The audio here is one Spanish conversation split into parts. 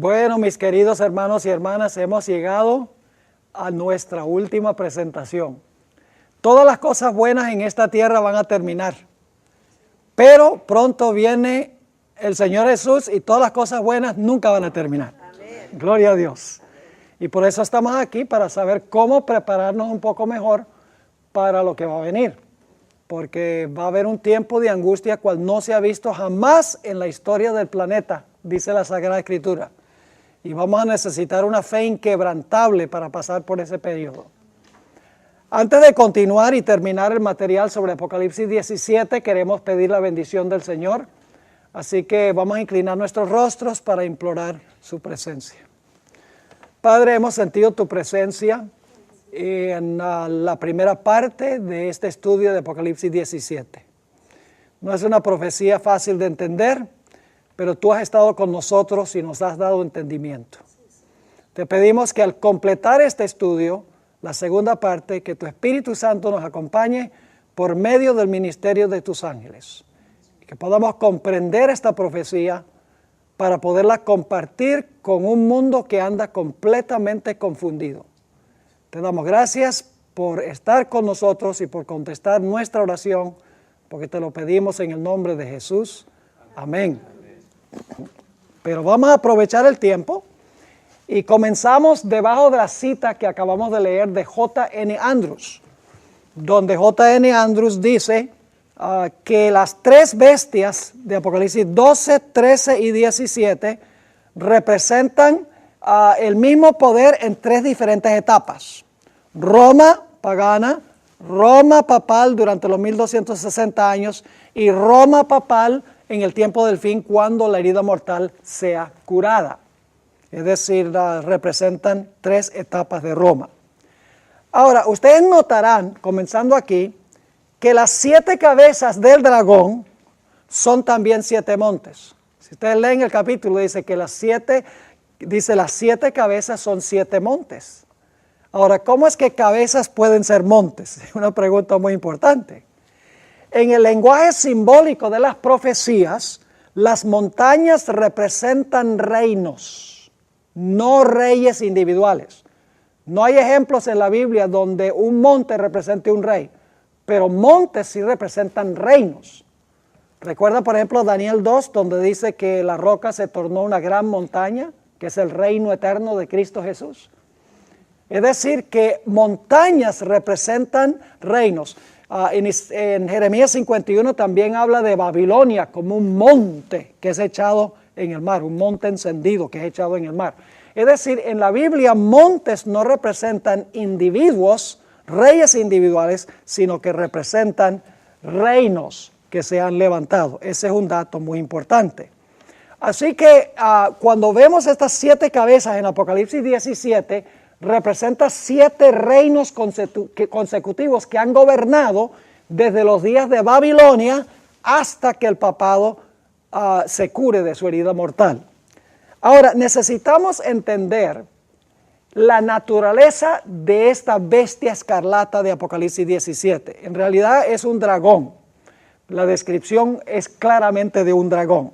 Bueno, mis queridos hermanos y hermanas, hemos llegado a nuestra última presentación. Todas las cosas buenas en esta tierra van a terminar, pero pronto viene el Señor Jesús y todas las cosas buenas nunca van a terminar. Amén. Gloria a Dios. Y por eso estamos aquí, para saber cómo prepararnos un poco mejor para lo que va a venir. Porque va a haber un tiempo de angustia cual no se ha visto jamás en la historia del planeta, dice la Sagrada Escritura. Y vamos a necesitar una fe inquebrantable para pasar por ese periodo. Antes de continuar y terminar el material sobre Apocalipsis 17, queremos pedir la bendición del Señor. Así que vamos a inclinar nuestros rostros para implorar su presencia. Padre, hemos sentido tu presencia en la primera parte de este estudio de Apocalipsis 17. No es una profecía fácil de entender, pero tú has estado con nosotros y nos has dado entendimiento. Te pedimos que al completar este estudio, la segunda parte, que tu Espíritu Santo nos acompañe por medio del ministerio de tus ángeles. Y que podamos comprender esta profecía para poderla compartir con un mundo que anda completamente confundido. Te damos gracias por estar con nosotros y por contestar nuestra oración, porque te lo pedimos en el nombre de Jesús. Amén. Pero vamos a aprovechar el tiempo y comenzamos debajo de la cita que acabamos de leer de J.N. Andrews, donde J.N. Andrews dice que las tres bestias de Apocalipsis 12, 13 y 17 representan el mismo poder en tres diferentes etapas. Roma pagana, Roma papal durante los 1260 años y Roma papal en el tiempo del fin, cuando la herida mortal sea curada. Es decir, representan tres etapas de Roma. Ahora, ustedes notarán, comenzando aquí, que las 7 cabezas del dragón son también 7 montes. Si ustedes leen el capítulo, dice que las 7 cabezas son 7 montes. Ahora, ¿cómo es que cabezas pueden ser montes? Es una pregunta muy importante. En el lenguaje simbólico de las profecías, las montañas representan reinos, no reyes individuales. No hay ejemplos en la Biblia donde un monte represente un rey, pero montes sí representan reinos. Recuerda, por ejemplo, Daniel 2, donde dice que la roca se tornó una gran montaña, que es el reino eterno de Cristo Jesús. Es decir, que montañas representan reinos. En Jeremías 51 también habla de Babilonia como un monte que es echado en el mar, un monte encendido que es echado en el mar. Es decir, en la Biblia montes no representan individuos, reyes individuales, sino que representan reinos que se han levantado. Ese es un dato muy importante. Así que cuando vemos estas 7 cabezas en Apocalipsis 17, representa 7 reinos consecutivos que han gobernado desde los días de Babilonia hasta que el papado se cure de su herida mortal. Ahora, necesitamos entender la naturaleza de esta bestia escarlata de Apocalipsis 17. En realidad es un dragón. La descripción es claramente de un dragón.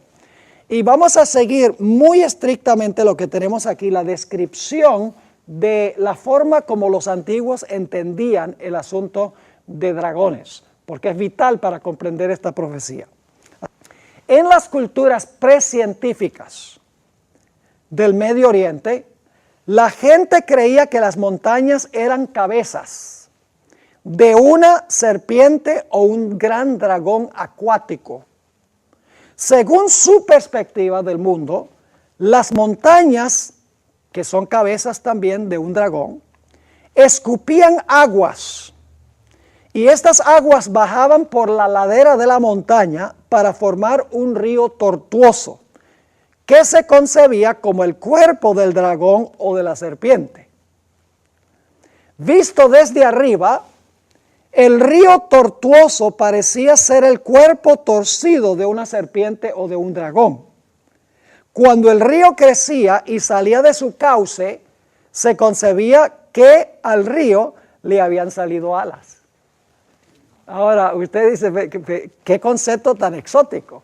Y vamos a seguir muy estrictamente lo que tenemos aquí, la descripción de la forma como los antiguos entendían el asunto de dragones, porque es vital para comprender esta profecía. En las culturas precientíficas del Medio Oriente, la gente creía que las montañas eran cabezas de una serpiente o un gran dragón acuático. Según su perspectiva del mundo, las montañas, que son cabezas también de un dragón, escupían aguas, y estas aguas bajaban por la ladera de la montaña para formar un río tortuoso, que se concebía como el cuerpo del dragón o de la serpiente. Visto desde arriba, el río tortuoso parecía ser el cuerpo torcido de una serpiente o de un dragón. Cuando el río crecía y salía de su cauce, se concebía que al río le habían salido alas. Ahora, usted dice, ¿qué concepto tan exótico?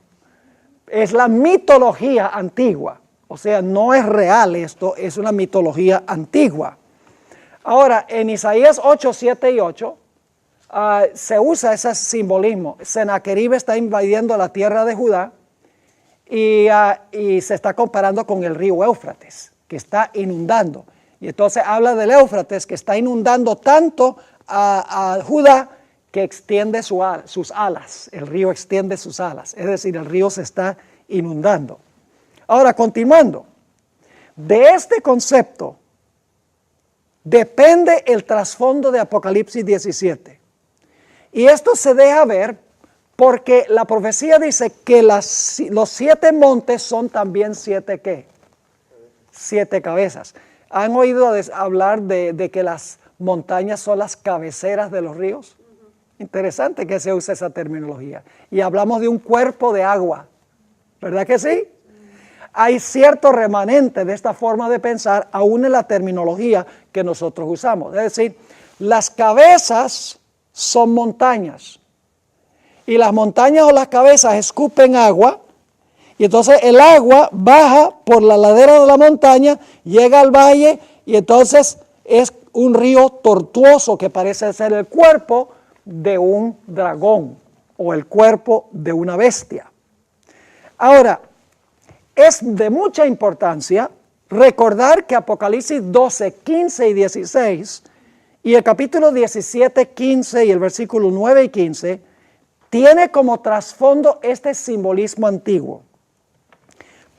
Es la mitología antigua. O sea, no es real esto, es una mitología antigua. Ahora, en Isaías 8, 7 y 8, se usa ese simbolismo. Sennacherib está invadiendo la tierra de Judá y se está comparando con el río Éufrates, que está inundando. Y entonces habla del Éufrates, que está inundando tanto a Judá que extiende sus alas. El río extiende sus alas, es decir, el río se está inundando. Ahora, continuando, de este concepto depende el trasfondo de Apocalipsis 17. Y esto se deja ver porque la profecía dice que los 7 montes son también 7 ¿qué? 7 cabezas. ¿Han oído hablar de que las montañas son las cabeceras de los ríos? Interesante que se use esa terminología. Y hablamos de un cuerpo de agua, ¿verdad que sí? Hay cierto remanente de esta forma de pensar aún en la terminología que nosotros usamos. Es decir, las cabezas son montañas y las montañas o las cabezas escupen agua y entonces el agua baja por la ladera de la montaña, llega al valle y entonces es un río tortuoso que parece ser el cuerpo de un dragón o el cuerpo de una bestia. Ahora, es de mucha importancia recordar que Apocalipsis 12, 15 y 16 y el capítulo 17, 15 y el versículo 9 y 15 tiene como trasfondo este simbolismo antiguo.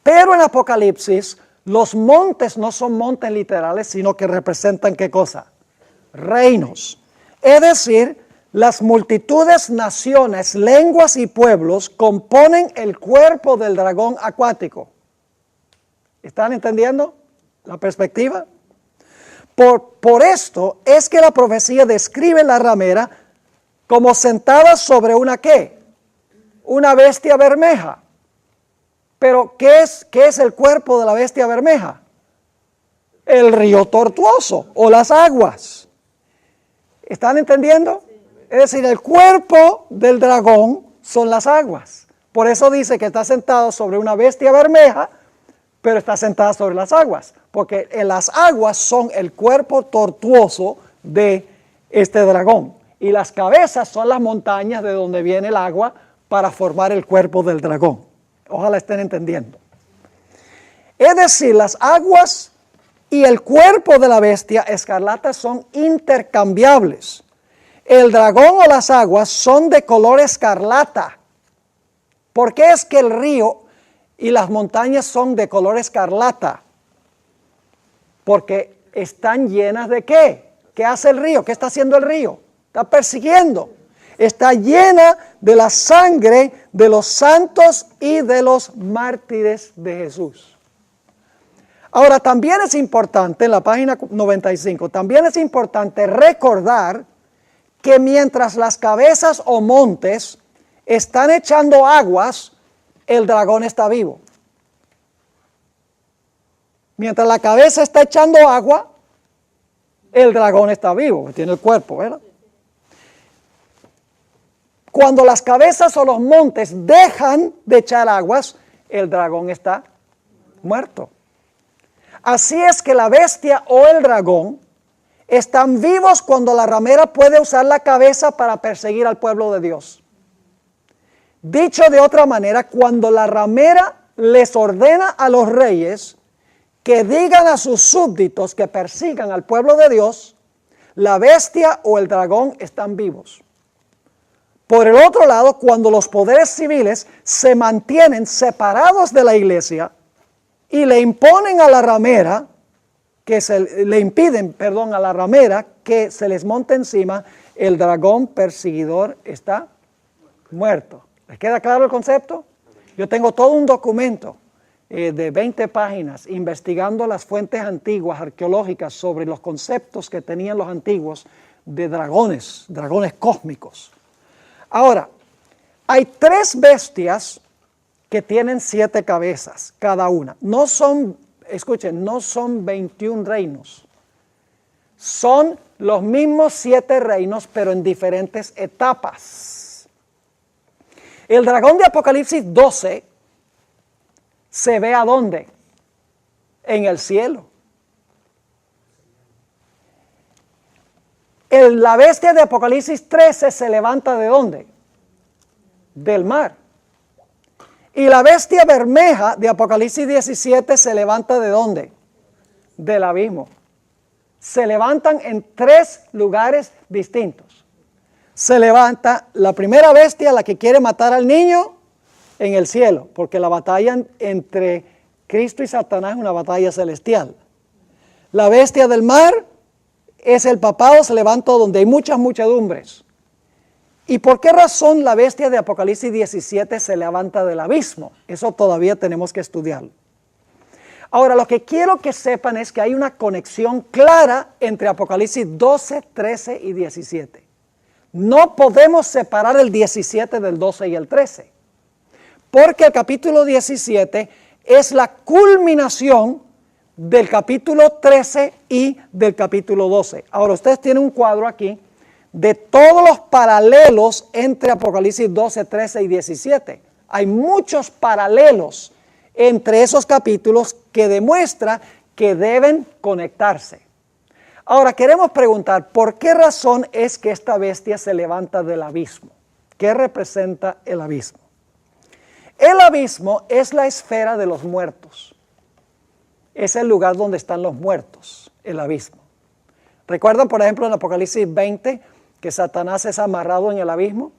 Pero en Apocalipsis los montes no son montes literales, sino que representan ¿qué cosa? Reinos. Es decir, las multitudes, naciones, lenguas y pueblos componen el cuerpo del dragón acuático. ¿Están entendiendo la perspectiva? Por esto es que la profecía describe la ramera como sentada sobre una ¿qué? Una bestia bermeja. Pero ¿qué es el cuerpo de la bestia bermeja? El río tortuoso o las aguas. ¿Están entendiendo? Es decir, el cuerpo del dragón son las aguas. Por eso dice que está sentado sobre una bestia bermeja, pero está sentada sobre las aguas. Porque las aguas son el cuerpo tortuoso de este dragón. Y las cabezas son las montañas de donde viene el agua para formar el cuerpo del dragón. Ojalá estén entendiendo. Es decir, las aguas y el cuerpo de la bestia escarlata son intercambiables. El dragón o las aguas son de color escarlata. ¿Por qué es que el río y las montañas son de color escarlata? Porque están llenas de ¿qué? ¿Qué hace el río? ¿Qué está haciendo el río? Está persiguiendo. Está llena de la sangre de los santos y de los mártires de Jesús. Ahora, también es importante, en la página 95, también es importante recordar que mientras las cabezas o montes están echando aguas, el dragón está vivo. Mientras la cabeza está echando agua, el dragón está vivo, tiene el cuerpo, ¿verdad? Cuando las cabezas o los montes dejan de echar aguas, el dragón está muerto. Así es que la bestia o el dragón están vivos cuando la ramera puede usar la cabeza para perseguir al pueblo de Dios. Dicho de otra manera, cuando la ramera les ordena a los reyes que digan a sus súbditos que persigan al pueblo de Dios, la bestia o el dragón están vivos. Por el otro lado, cuando los poderes civiles se mantienen separados de la iglesia y le imponen a la ramera, le impiden a la ramera que se les monte encima, el dragón perseguidor está muerto. ¿Les queda claro el concepto? Yo tengo todo un documento de 20 páginas investigando las fuentes antiguas arqueológicas sobre los conceptos que tenían los antiguos de dragones cósmicos. Ahora, hay 3 bestias que tienen 7 cabezas cada una. No son 21 reinos. Son los mismos 7 reinos, pero en diferentes etapas. El dragón de Apocalipsis 12 se ve ¿a dónde? En el cielo. La bestia de Apocalipsis 13 se levanta ¿de dónde? Del mar. Y la bestia bermeja de Apocalipsis 17 se levanta ¿de dónde? Del abismo. Se levantan en 3 lugares distintos. Se levanta la primera bestia, la que quiere matar al niño, en el cielo, porque la batalla entre Cristo y Satanás es una batalla celestial. La bestia del mar es el papado, se levanta donde hay muchas muchedumbres. ¿Y por qué razón la bestia de Apocalipsis 17 se levanta del abismo? Eso todavía tenemos que estudiarlo. Ahora, lo que quiero que sepan es que hay una conexión clara entre Apocalipsis 12, 13 y 17. No podemos separar el 17 del 12 y el 13. Porque el capítulo 17 es la culminación del capítulo 13 y del capítulo 12. Ahora, ustedes tienen un cuadro aquí de todos los paralelos entre Apocalipsis 12, 13 y 17. Hay muchos paralelos entre esos capítulos que demuestra que deben conectarse. Ahora, queremos preguntar, ¿por qué razón es que esta bestia se levanta del abismo? ¿Qué representa el abismo? El abismo es la esfera de los muertos. Es el lugar donde están los muertos, el abismo. ¿Recuerdan, por ejemplo, en Apocalipsis 20 que Satanás es amarrado en el abismo?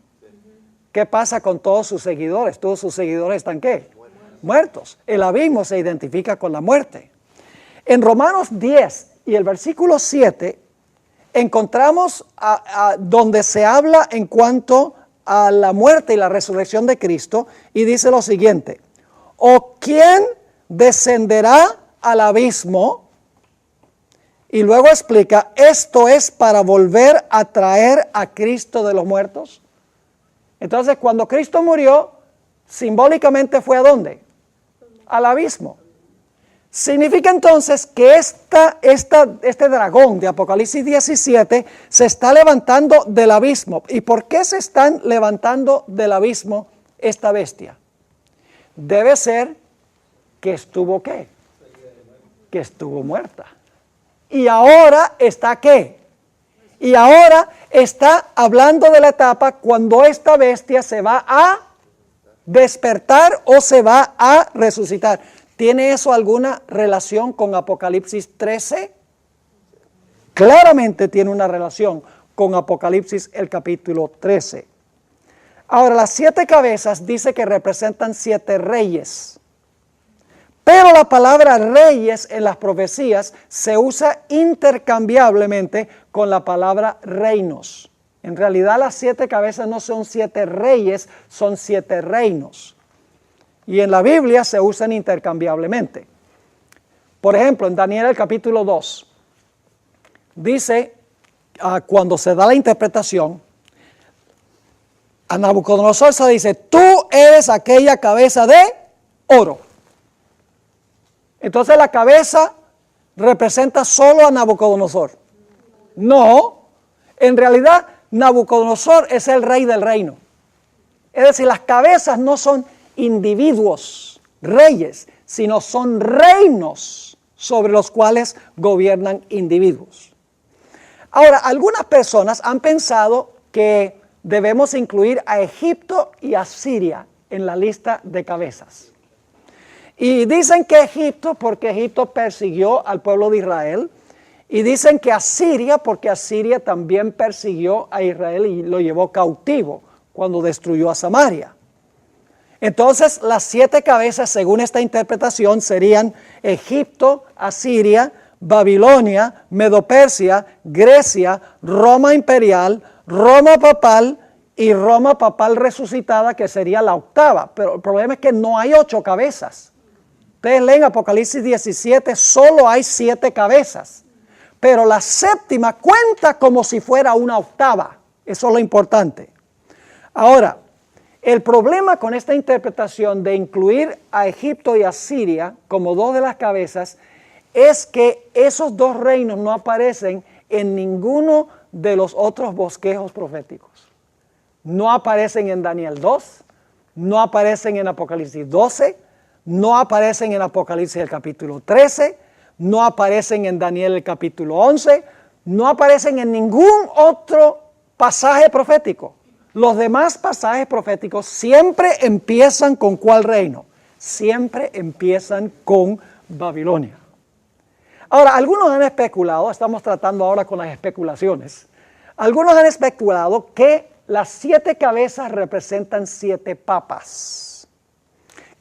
¿Qué pasa con todos sus seguidores? Todos sus seguidores están ¿qué? Muertos. El abismo se identifica con la muerte. En Romanos 10 y el versículo 7 encontramos donde se habla en cuanto a la muerte y la resurrección de Cristo, y dice lo siguiente: ¿o quién descenderá al abismo? Y luego explica, esto es para volver a traer a Cristo de los muertos. Entonces, cuando Cristo murió, simbólicamente fue ¿a dónde? Al abismo. Significa entonces que este dragón de Apocalipsis 17 se está levantando del abismo. ¿Y por qué se están levantando del abismo esta bestia? Debe ser que estuvo ¿qué? Que estuvo muerta. Y ahora está ¿qué? Y ahora está hablando de la etapa cuando esta bestia se va a despertar o se va a resucitar. ¿Tiene eso alguna relación con Apocalipsis 13? Claramente tiene una relación con Apocalipsis el capítulo 13. Ahora, las 7 cabezas dice que representan 7 reyes. Pero la palabra reyes en las profecías se usa intercambiablemente con la palabra reinos. En realidad las 7 cabezas no son 7 reyes, son 7 reinos. Y en la Biblia se usan intercambiablemente. Por ejemplo, en Daniel el capítulo 2, dice, cuando se da la interpretación, a Nabucodonosor se dice, tú eres aquella cabeza de oro. Entonces la cabeza representa solo a Nabucodonosor. No, en realidad Nabucodonosor es el rey del reino. Es decir, las cabezas no son individuos, reyes, sino son reinos sobre los cuales gobiernan individuos. Ahora, algunas personas han pensado que debemos incluir a Egipto y a Siria en la lista de cabezas. Y dicen que Egipto, porque Egipto persiguió al pueblo de Israel, y dicen que Asiria, porque Asiria también persiguió a Israel y lo llevó cautivo cuando destruyó a Samaria. Entonces, las 7 cabezas, según esta interpretación, serían Egipto, Asiria, Babilonia, Medo-Persia, Grecia, Roma imperial, Roma papal y Roma papal resucitada, que sería la 8ª. Pero el problema es que no hay 8 cabezas. Ustedes leen Apocalipsis 17, solo hay 7 cabezas. Pero la 7ª cuenta como si fuera una 8ª. Eso es lo importante. Ahora, el problema con esta interpretación de incluir a Egipto y a Siria como 2 de las cabezas es que esos 2 reinos no aparecen en ninguno de los otros bosquejos proféticos. No aparecen en Daniel 2, no aparecen en Apocalipsis 12, no aparecen en Apocalipsis el capítulo 13, no aparecen en Daniel el capítulo 11, no aparecen en ningún otro pasaje profético. Los demás pasajes proféticos siempre empiezan con ¿cuál reino? Siempre empiezan con Babilonia. Ahora, algunos han especulado, estamos tratando ahora con las especulaciones, algunos han especulado que las 7 cabezas representan 7 papas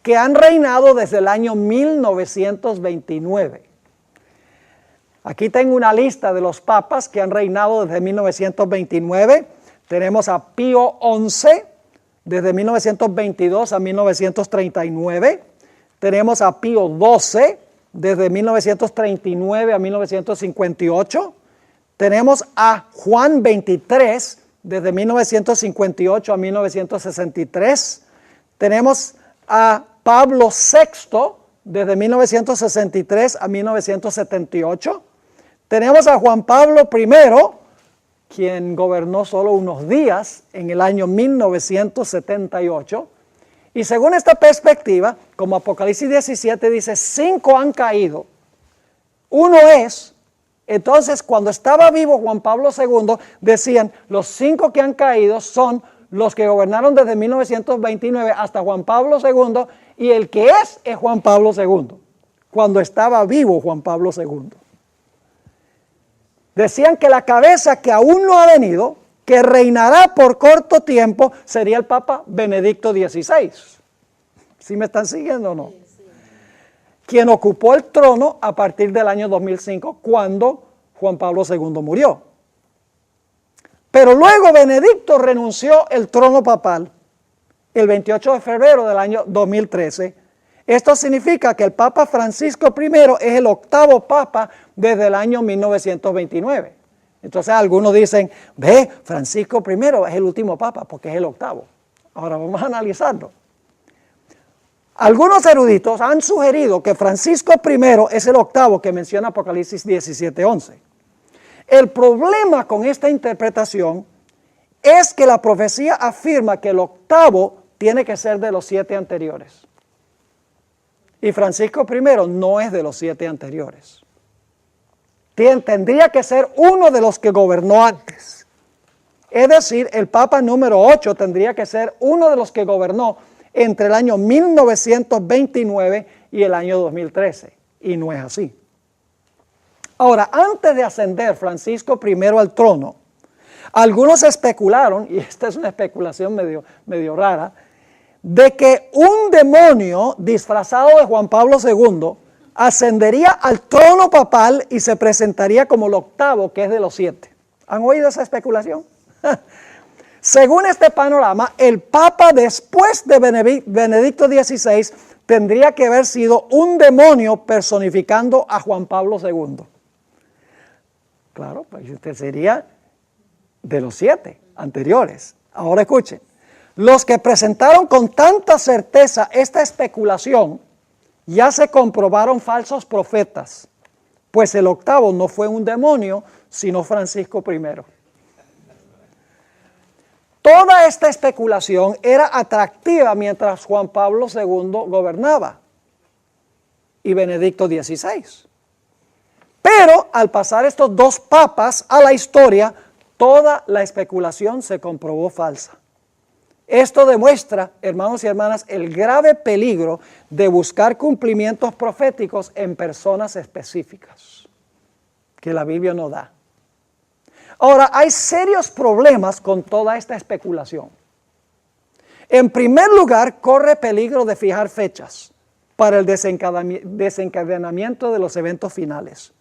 que han reinado desde el año 1929. Aquí tengo una lista de los papas que han reinado desde 1929. Tenemos a Pío XI, desde 1922 a 1939. Tenemos a Pío XII, desde 1939 a 1958. Tenemos a Juan XXIII, desde 1958 a 1963. Tenemos a Pablo VI, desde 1963 a 1978. Tenemos a Juan Pablo I, quien gobernó solo unos días en el año 1978. Y según esta perspectiva, como Apocalipsis 17 dice, 5 han caído. Uno es, entonces cuando estaba vivo Juan Pablo II, decían, los 5 que han caído son los que gobernaron desde 1929 hasta Juan Pablo II, y el que es Juan Pablo II, cuando estaba vivo Juan Pablo II. Decían que la cabeza que aún no ha venido, que reinará por corto tiempo, sería el Papa Benedicto XVI. ¿Sí me están siguiendo o no? Sí, sí. Quien ocupó el trono a partir del año 2005, cuando Juan Pablo II murió. Pero luego Benedicto renunció el trono papal el 28 de febrero del año 2013. Esto significa que el Papa Francisco I es el 8º Papa desde el año 1929. Entonces algunos dicen, ve, Francisco I es el último Papa porque es el 8º. Ahora vamos a analizarlo. Algunos eruditos han sugerido que Francisco I es el 8º que menciona Apocalipsis 17:11. El problema con esta interpretación es que la profecía afirma que el 8º tiene que ser de los 7 anteriores. Y Francisco I no es de los 7 anteriores. Tendría que ser uno de los que gobernó antes. Es decir, el Papa número 8 tendría que ser uno de los que gobernó entre el año 1929 y el año 2013. Y no es así. Ahora, antes de ascender Francisco I al trono, algunos especularon, y esta es una especulación medio rara, de que un demonio disfrazado de Juan Pablo II ascendería al trono papal y se presentaría como el 8º, que es de los 7. ¿Han oído esa especulación? Según este panorama, el Papa después de Benedicto XVI tendría que haber sido un demonio personificando a Juan Pablo II. Claro, pues este sería de los 7 anteriores. Ahora escuchen. Los que presentaron con tanta certeza esta especulación ya se comprobaron falsos profetas, pues el 8º no fue un demonio, sino Francisco I. Toda esta especulación era atractiva mientras Juan Pablo II gobernaba y Benedicto XVI. Pero al pasar estos 2 papas a la historia, toda la especulación se comprobó falsa. Esto demuestra, hermanos y hermanas, el grave peligro de buscar cumplimientos proféticos en personas específicas, que la Biblia no da. Ahora, hay serios problemas con toda esta especulación. En primer lugar, corre peligro de fijar fechas para el desencadenamiento de los eventos finales.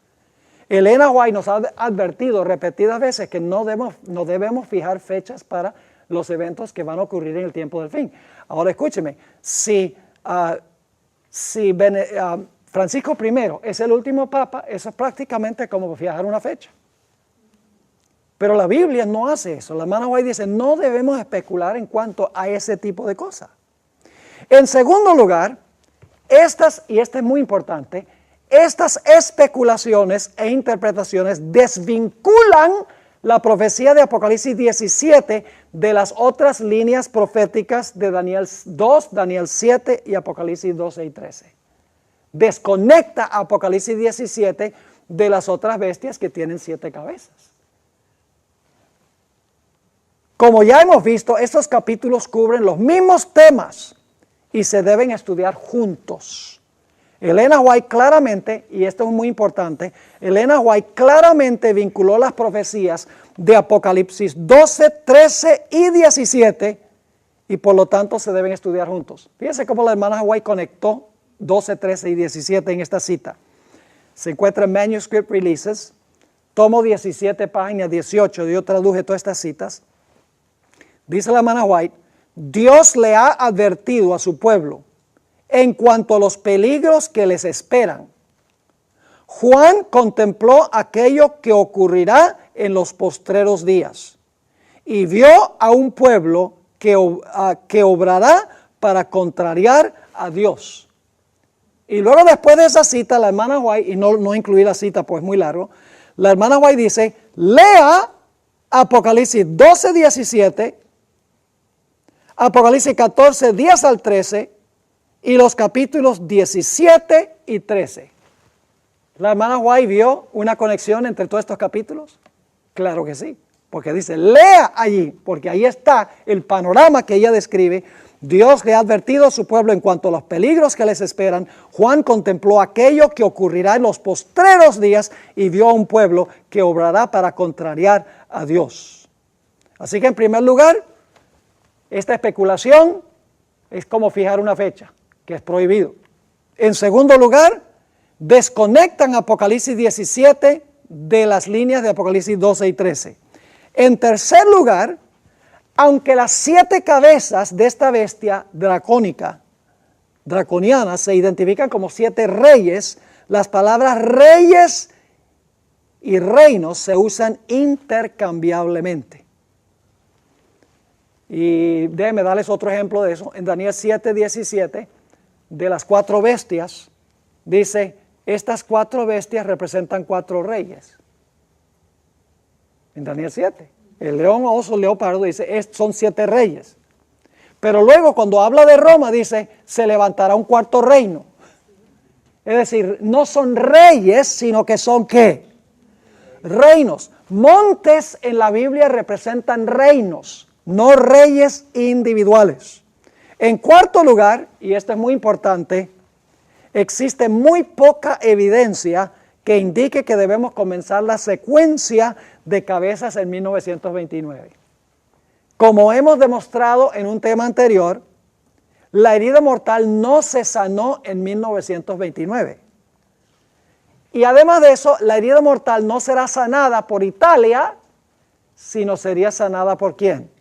Elena White nos ha advertido repetidas veces que no debemos fijar fechas para los eventos que van a ocurrir en el tiempo del fin. Ahora escúcheme, si Francisco I es el último papa, eso es prácticamente como fijar una fecha. Pero la Biblia no hace eso. La hermana White dice, no debemos especular en cuanto a ese tipo de cosas. En segundo lugar, y este es muy importante, estas especulaciones e interpretaciones desvinculan la profecía de Apocalipsis 17 de las otras líneas proféticas de Daniel 2, Daniel 7 y Apocalipsis 12 y 13. Desconecta Apocalipsis 17 de las otras bestias que tienen 7 cabezas. Como ya hemos visto, estos capítulos cubren los mismos temas y se deben estudiar juntos. Elena White claramente, y esto es muy importante, Elena White claramente vinculó las profecías de Apocalipsis 12, 13 y 17 y por lo tanto se deben estudiar juntos. Fíjense cómo la hermana White conectó 12, 13 y 17 en esta cita. Se encuentra en Manuscript Releases, tomo 17, página 18, yo traduje todas estas citas. Dice la hermana White, Dios le ha advertido a su pueblo en cuanto a los peligros que les esperan. Juan contempló aquello que ocurrirá en los postreros días y vio a un pueblo que obrará para contrariar a Dios. Y luego después de esa cita, la hermana White, y no incluí la cita pues muy largo, la hermana White dice, lea Apocalipsis 12, 17, Apocalipsis 14, 10 al 13 y los capítulos 17 y 13. ¿La hermana White vio una conexión entre todos estos capítulos? Claro que sí, porque dice, lea allí, porque ahí está el panorama que ella describe. Dios le ha advertido a su pueblo en cuanto a los peligros que les esperan. Juan contempló aquello que ocurrirá en los postreros días y vio a un pueblo que obrará para contrariar a Dios. Así que en primer lugar, esta especulación es como fijar una fecha, que es prohibido. En segundo lugar, desconectan Apocalipsis 17 de las líneas de Apocalipsis 12 y 13. En tercer lugar, aunque las 7 cabezas de esta bestia draconiana se identifican como 7 reyes, las palabras reyes y reinos se usan intercambiablemente. Y déjenme darles otro ejemplo de eso. En Daniel 7, 17, de las 4 bestias, dice, estas 4 bestias representan 4 reyes. En Daniel 7. El león, oso, leopardo, dice, son 7 reyes. Pero luego cuando habla de Roma, dice, se levantará un cuarto reino. Es decir, no son reyes, sino que son ¿qué? Reinos. Montes en la Biblia representan reinos, no reyes individuales. En cuarto lugar, y esto es muy importante, existe muy poca evidencia que indique que debemos comenzar la secuencia de cabezas en 1929. Como hemos demostrado en un tema anterior, la herida mortal no se sanó en 1929. Y además de eso, la herida mortal no será sanada por Italia, sino sería sanada ¿por quién?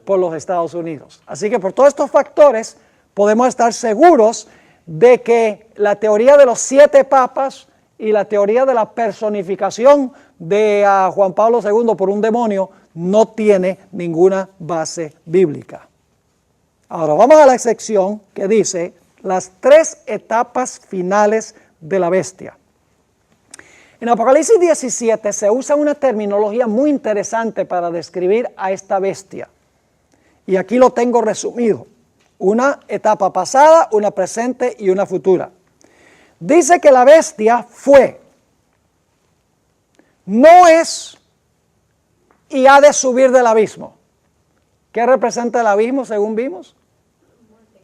Por los Estados Unidos. Así que por todos estos factores podemos estar seguros de que la teoría de los 7 papas y la teoría de la personificación de Juan Pablo II por un demonio no tiene ninguna base bíblica. Ahora vamos a la sección que dice las 3 etapas finales de la bestia. En Apocalipsis 17 se usa una terminología muy interesante para describir a esta bestia. Y aquí lo tengo resumido. Una etapa pasada, una presente y una futura. Dice que la bestia fue, no es y ha de subir del abismo. ¿Qué representa el abismo según vimos?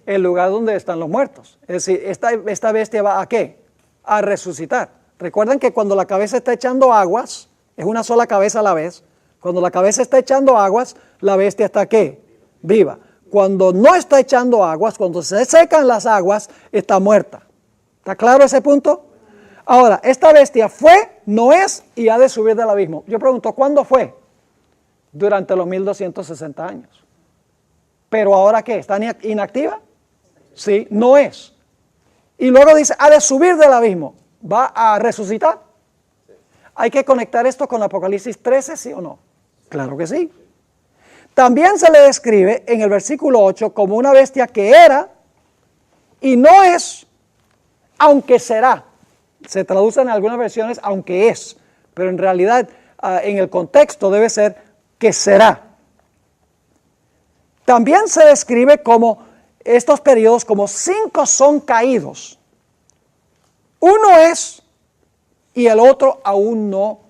El lugar donde están los muertos. Es decir, esta bestia va ¿a qué? A resucitar. Recuerden que cuando la cabeza está echando aguas, es una sola cabeza a la vez. Cuando la cabeza está echando aguas, la bestia está ¿qué? Viva. Cuando no está echando aguas, cuando se secan las aguas, está muerta. ¿Está claro ese punto? Ahora, esta bestia fue, no es y ha de subir del abismo. Yo pregunto, ¿cuándo fue? Durante los 1260 años. ¿Pero ahora qué? ¿Está inactiva? Sí, no es. Y luego dice, ha de subir del abismo. ¿Va a resucitar? ¿Hay que conectar esto con Apocalipsis 13, sí o no? Claro que sí. También se le describe en el versículo 8 como una bestia que era y no es, aunque será. Se traduce en algunas versiones aunque es, pero en realidad en el contexto debe ser que será. También se describe como estos periodos como 5 son caídos. Uno es y el otro aún no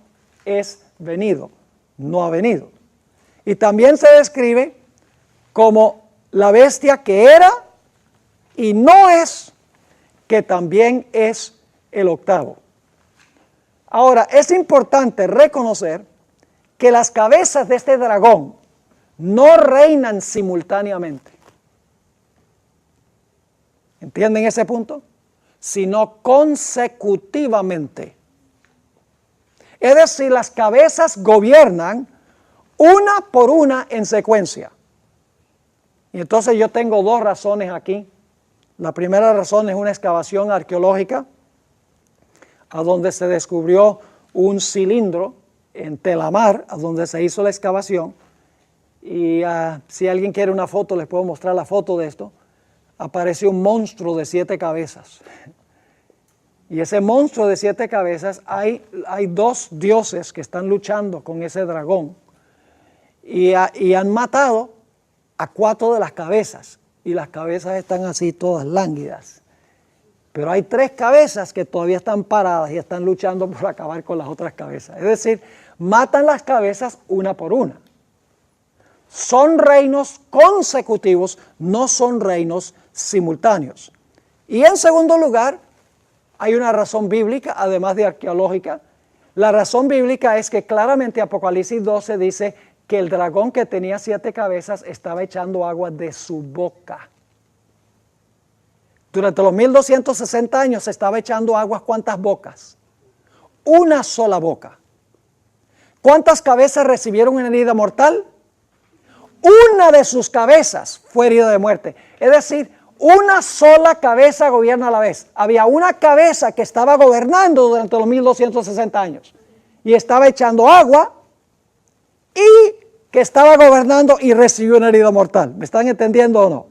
es venido, no ha venido. Y también se describe como la bestia que era y no es, que también es el octavo. Ahora, es importante reconocer que las cabezas de este dragón no reinan simultáneamente. ¿Entienden ese punto? Sino consecutivamente. Es decir, las cabezas gobiernan una por una en secuencia. Y entonces yo tengo 2 razones aquí. La primera razón es una excavación arqueológica, a donde se descubrió un cilindro en Telamar, a donde se hizo la excavación. Y si alguien quiere una foto, les puedo mostrar la foto de esto. Apareció un monstruo de 7 cabezas. Y ese monstruo de 7 cabezas, hay 2 dioses que están luchando con ese dragón. Y han matado a 4 de las cabezas. Y las cabezas están así todas lánguidas. Pero hay 3 cabezas que todavía están paradas y están luchando por acabar con las otras cabezas. Es decir, matan las cabezas una por una. Son reinos consecutivos, no son reinos simultáneos. Y en segundo lugar, hay una razón bíblica, además de arqueológica. La razón bíblica es que claramente Apocalipsis 12 dice que el dragón que tenía 7 cabezas estaba echando agua de su boca. Durante los 1260 años se estaba echando agua, ¿cuántas bocas? Una sola boca. ¿Cuántas cabezas recibieron una herida mortal? Una de sus cabezas fue herida de muerte. Es decir, una sola cabeza gobierna a la vez. Había una cabeza que estaba gobernando durante los 1260 años y estaba echando agua, y que estaba gobernando y recibió una herida mortal. ¿Me están entendiendo o no?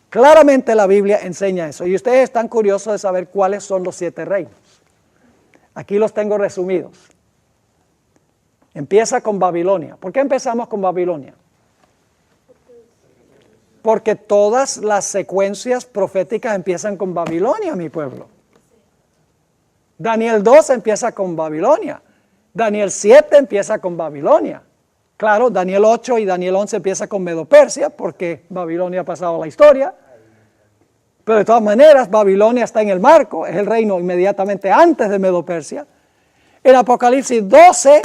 Claramente la Biblia enseña eso. Y ustedes están curiosos de saber cuáles son los 7 reinos. Aquí los tengo resumidos. Empieza con Babilonia. ¿Por qué empezamos con Babilonia? Porque todas las secuencias proféticas empiezan con Babilonia, mi pueblo. Daniel 2 empieza con Babilonia. Daniel 7 empieza con Babilonia. Claro, Daniel 8 y Daniel 11 empieza con Medo-Persia, porque Babilonia ha pasado a la historia. Pero de todas maneras, Babilonia está en el marco, es el reino inmediatamente antes de Medo-Persia. En Apocalipsis 12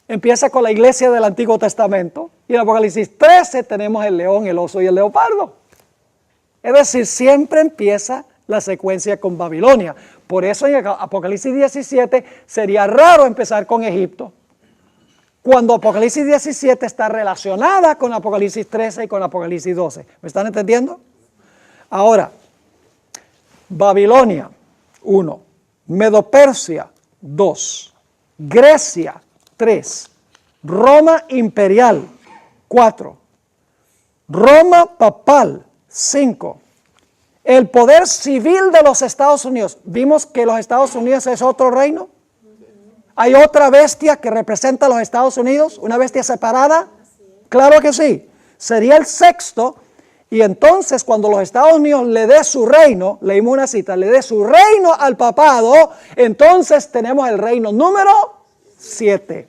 empieza con la iglesia del Antiguo Testamento. Y en Apocalipsis 13 tenemos el león, el oso y el leopardo. Es decir, siempre empieza la secuencia con Babilonia. Por eso en Apocalipsis 17 sería raro empezar con Egipto, cuando Apocalipsis 17 está relacionada con Apocalipsis 13 y con Apocalipsis 12. ¿Me están entendiendo? Ahora, Babilonia, 1. Medo-Persia, 2. Grecia, 3. Roma imperial, 4. Roma papal, 5. El poder civil de los Estados Unidos. ¿Vimos que los Estados Unidos es otro reino? ¿Hay otra bestia que representa a los Estados Unidos? ¿Una bestia separada? Claro que sí. Sería el 6º. Y entonces cuando los Estados Unidos le dé su reino, leímos una cita, le dé su reino al papado, entonces tenemos el reino número 7.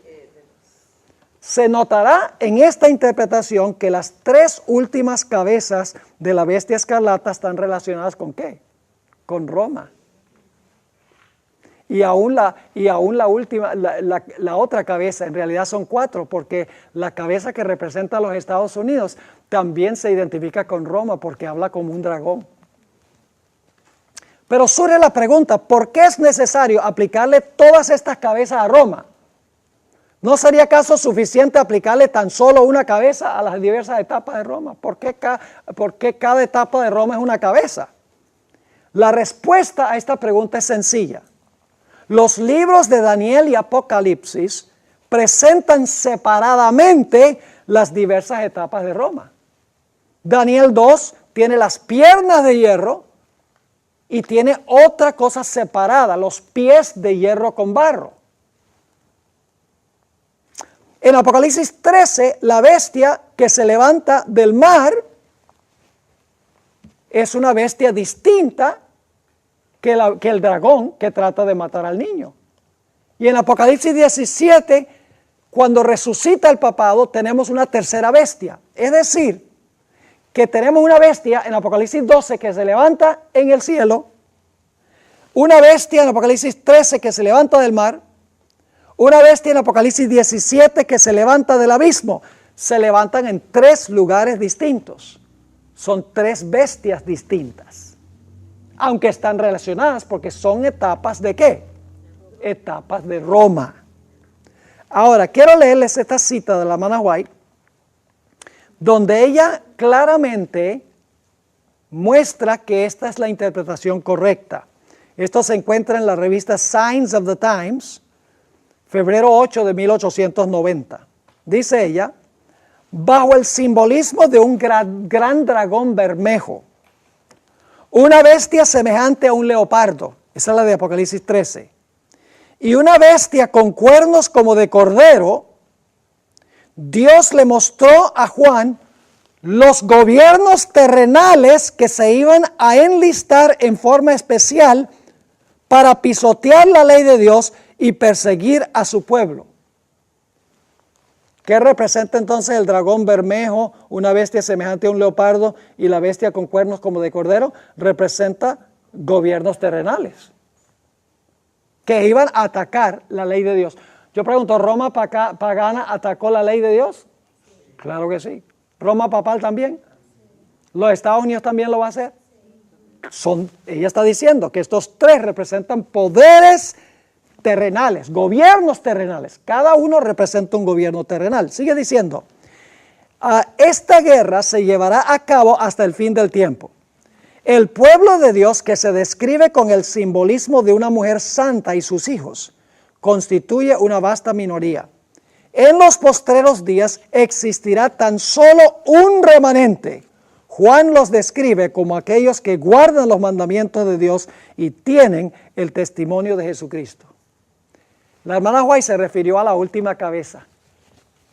Se notará en esta interpretación que las 3 últimas cabezas de la bestia escarlata están relacionadas ¿con qué? Con Roma. Y aún la última, la otra cabeza, en realidad son 4, porque la cabeza que representa a los Estados Unidos también se identifica con Roma, porque habla como un dragón. Pero surge la pregunta, ¿por qué es necesario aplicarle todas estas cabezas a Roma? ¿No sería acaso suficiente aplicarle tan solo una cabeza a las diversas etapas de Roma? ¿Por qué cada etapa de Roma es una cabeza? La respuesta a esta pregunta es sencilla. Los libros de Daniel y Apocalipsis presentan separadamente las diversas etapas de Roma. Daniel 2 tiene las piernas de hierro y tiene otra cosa separada, los pies de hierro con barro. En Apocalipsis 13, la bestia que se levanta del mar es una bestia distinta que el dragón que trata de matar al niño. Y en Apocalipsis 17, cuando resucita el papado, tenemos una tercera bestia. Es decir, que tenemos una bestia en Apocalipsis 12 que se levanta en el cielo, una bestia en Apocalipsis 13 que se levanta del mar, una bestia en Apocalipsis 17 que se levanta del abismo. Se levantan en 3 lugares distintos. Son 3 bestias distintas. Aunque están relacionadas porque son etapas ¿de qué? Etapas de Roma. Ahora, quiero leerles esta cita de la hermana White, donde ella claramente muestra que esta es la interpretación correcta. Esto se encuentra en la revista Signs of the Times, febrero 8 de 1890. Dice ella, bajo el simbolismo de un gran dragón bermejo, una bestia semejante a un leopardo, esa es la de Apocalipsis 13, y una bestia con cuernos como de cordero, Dios le mostró a Juan los gobiernos terrenales que se iban a enlistar en forma especial para pisotear la ley de Dios y perseguir a su pueblo. ¿Qué representa entonces el dragón bermejo, una bestia semejante a un leopardo y la bestia con cuernos como de cordero? Representa gobiernos terrenales que iban a atacar la ley de Dios. Yo pregunto, ¿Roma pagana atacó la ley de Dios? Claro que sí. ¿Roma papal también? ¿Los Estados Unidos también lo va a hacer? Ella está diciendo que estos 3 representan poderes terrenales, gobiernos terrenales. Cada uno representa un gobierno terrenal. Sigue diciendo, esta guerra se llevará a cabo hasta el fin del tiempo. El pueblo de Dios, que se describe con el simbolismo de una mujer santa y sus hijos, constituye una vasta minoría. En los postreros días existirá tan solo un remanente. Juan los describe como aquellos que guardan los mandamientos de Dios y tienen el testimonio de Jesucristo. La hermana White se refirió a la última cabeza.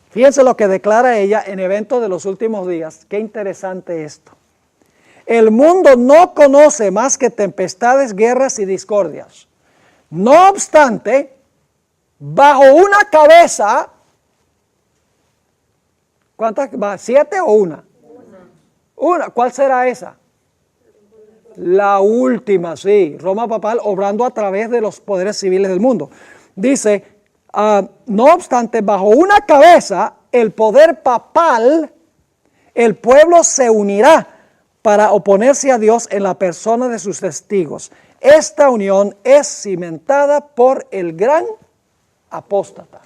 Fíjense lo que declara ella en Eventos de los Últimos Días. Qué interesante esto. El mundo no conoce más que tempestades, guerras y discordias. No obstante, bajo una cabeza, ¿cuántas? ¿7 o una? Una. ¿Cuál será esa? La última, sí. Roma papal obrando a través de los poderes civiles del mundo. Dice, no obstante, bajo una cabeza, el poder papal, el pueblo se unirá para oponerse a Dios en la persona de sus testigos. Esta unión es cimentada por el gran apóstata.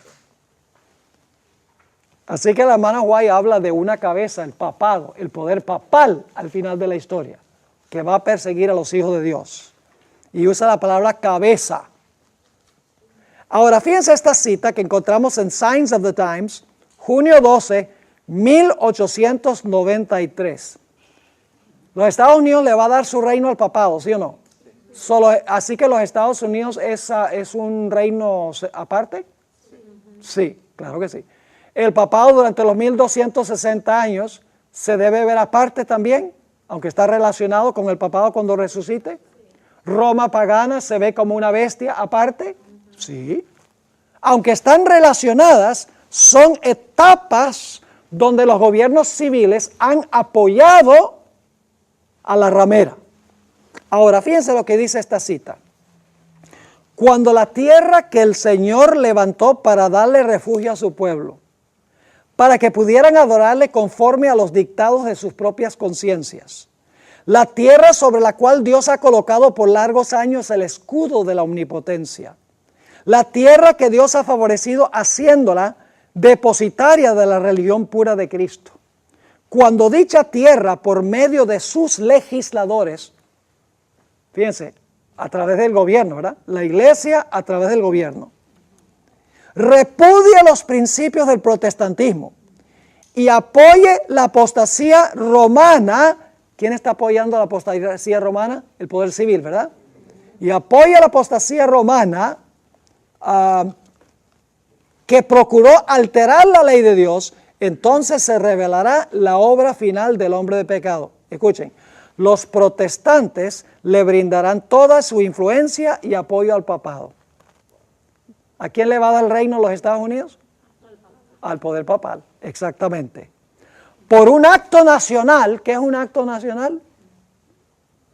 Así que la hermana White habla de una cabeza, el papado, el poder papal al final de la historia, que va a perseguir a los hijos de Dios. Y usa la palabra cabeza. Ahora, fíjense esta cita que encontramos en Signs of the Times, junio 12, 1893. Los Estados Unidos le va a dar su reino al papado, ¿sí o no? Así que los Estados Unidos es un reino aparte. Sí, claro que sí. El papado durante los 1260 años se debe ver aparte también, aunque está relacionado con el papado cuando resucite. Roma pagana se ve como una bestia aparte. Sí. Aunque están relacionadas, son etapas donde los gobiernos civiles han apoyado a la ramera. Ahora, fíjense lo que dice esta cita. Cuando la tierra que el Señor levantó para darle refugio a su pueblo, para que pudieran adorarle conforme a los dictados de sus propias conciencias, la tierra sobre la cual Dios ha colocado por largos años el escudo de la omnipotencia, la tierra que Dios ha favorecido haciéndola depositaria de la religión pura de Cristo. Cuando dicha tierra, por medio de sus legisladores, fíjense, a través del gobierno, ¿verdad? La iglesia a través del gobierno, repudia los principios del protestantismo y apoye la apostasía romana. ¿Quién está apoyando la apostasía romana? El poder civil, ¿verdad? Y apoya la apostasía romana, que procuró alterar la ley de Dios, entonces se revelará la obra final del hombre de pecado. Escuchen, los protestantes le brindarán toda su influencia y apoyo al papado. ¿A quién le va a dar el reino en los Estados Unidos? Al poder papal, exactamente. Por un acto nacional. ¿Qué es un acto nacional?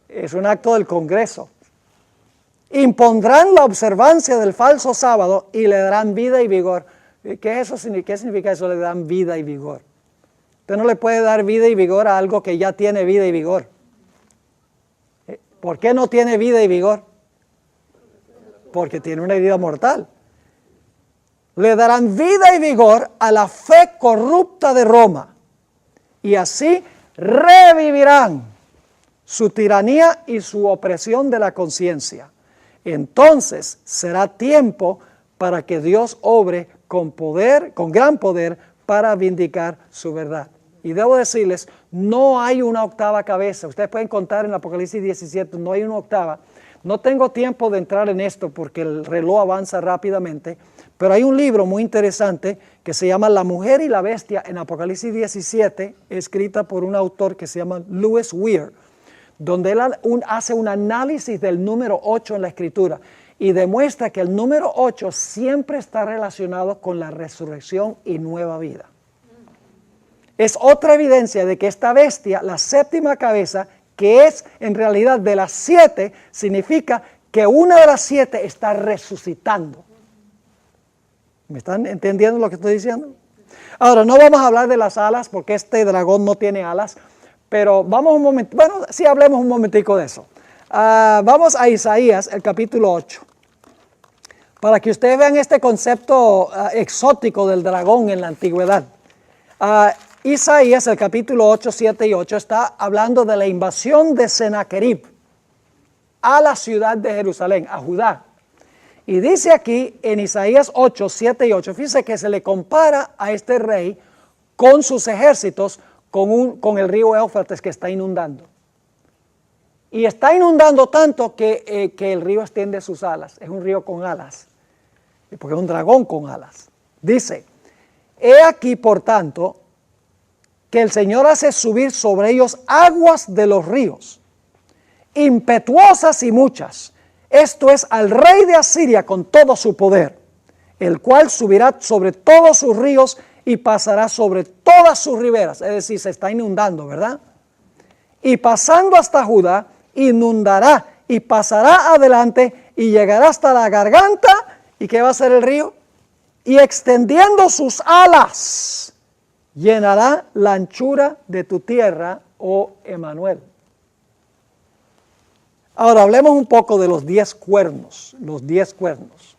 Es un acto del Congreso. Impondrán la observancia del falso sábado y le darán vida y vigor. ¿Qué significa eso? Le dan vida y vigor. Usted no le puede dar vida y vigor a algo que ya tiene vida y vigor. ¿Por qué no tiene vida y vigor? Porque tiene una herida mortal. Le darán vida y vigor a la fe corrupta de Roma, y así revivirán su tiranía y su opresión de la conciencia. Entonces será tiempo para que Dios obre con poder, con gran poder, para vindicar su verdad. Y debo decirles, no hay una octava cabeza. Ustedes pueden contar en Apocalipsis 17, no hay una octava. No tengo tiempo de entrar en esto porque el reloj avanza rápidamente, pero hay un libro muy interesante que se llama La mujer y la bestia en Apocalipsis 17, escrita por un autor que se llama Lewis Weir, donde él hace un análisis del número 8 en la Escritura y demuestra que el número 8 siempre está relacionado con la resurrección y nueva vida. Es otra evidencia de que esta bestia, la séptima cabeza, que es en realidad de las 7, significa que una de las 7 está resucitando. ¿Me están entendiendo lo que estoy diciendo? Ahora, no vamos a hablar de las alas porque este dragón no tiene alas, pero vamos un momento, bueno, sí hablemos un momentico de eso. Vamos a Isaías, el capítulo 8, para que ustedes vean este concepto exótico del dragón en la antigüedad. Isaías, el capítulo 8, 7 y 8, está hablando de la invasión de Sennacherib a la ciudad de Jerusalén, a Judá. Y dice aquí en Isaías 8, 7 y 8, fíjense que se le compara a este rey con sus ejércitos, con el río Éufrates que está inundando. Y está inundando tanto que el río extiende sus alas. Es un río con alas, porque es un dragón con alas. Dice, he aquí por tanto que el Señor hace subir sobre ellos aguas de los ríos, impetuosas y muchas. Esto es al rey de Asiria con todo su poder, el cual subirá sobre todos sus ríos y pasará sobre todas sus riberas. Es decir, se está inundando, ¿verdad? Y pasando hasta Judá, inundará y pasará adelante y llegará hasta la garganta. ¿Y qué va a hacer el río? Y extendiendo sus alas, llenará la anchura de tu tierra, oh Emanuel. Ahora hablemos un poco de los 10 cuernos, los 10 cuernos.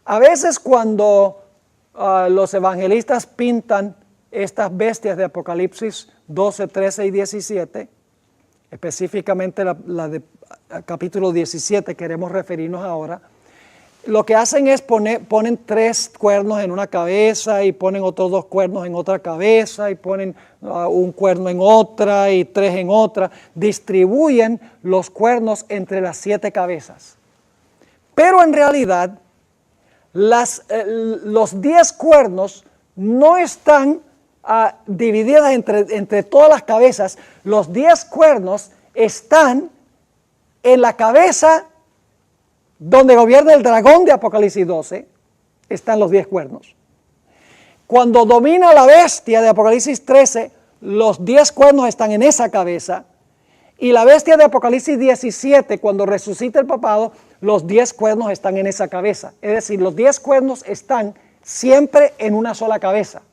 A veces cuando los evangelistas pintan estas bestias de Apocalipsis 12, 13 y 17, específicamente la de capítulo 17 queremos referirnos ahora, lo que hacen es ponen 3 cuernos en una cabeza y ponen otros 2 cuernos en otra cabeza y ponen un cuerno en otra y 3 en otra. Distribuyen los cuernos entre las 7 cabezas. Pero en realidad los 10 cuernos no están divididos entre todas las cabezas. Los 10 cuernos están en la cabeza donde gobierna el dragón de Apocalipsis 12, están los 10 cuernos. Cuando domina la bestia de Apocalipsis 13, los 10 cuernos están en esa cabeza. Y la bestia de Apocalipsis 17, cuando resucita el papado, los 10 cuernos están en esa cabeza. Es decir, los 10 cuernos están siempre en una sola cabeza.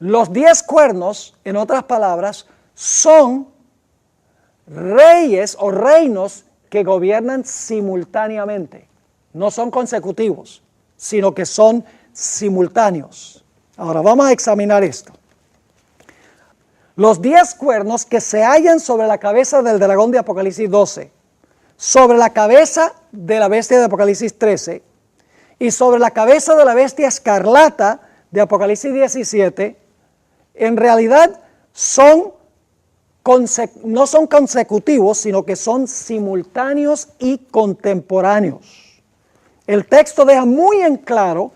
Los 10 cuernos, en otras palabras, son reyes o reinos que gobiernan simultáneamente. No son consecutivos, sino que son simultáneos. Ahora vamos a examinar esto. Los 10 cuernos que se hallan sobre la cabeza del dragón de Apocalipsis 12, sobre la cabeza de la bestia de Apocalipsis 13 y sobre la cabeza de la bestia escarlata de Apocalipsis 17, en realidad no son consecutivos, sino que son simultáneos y contemporáneos. El texto deja muy en claro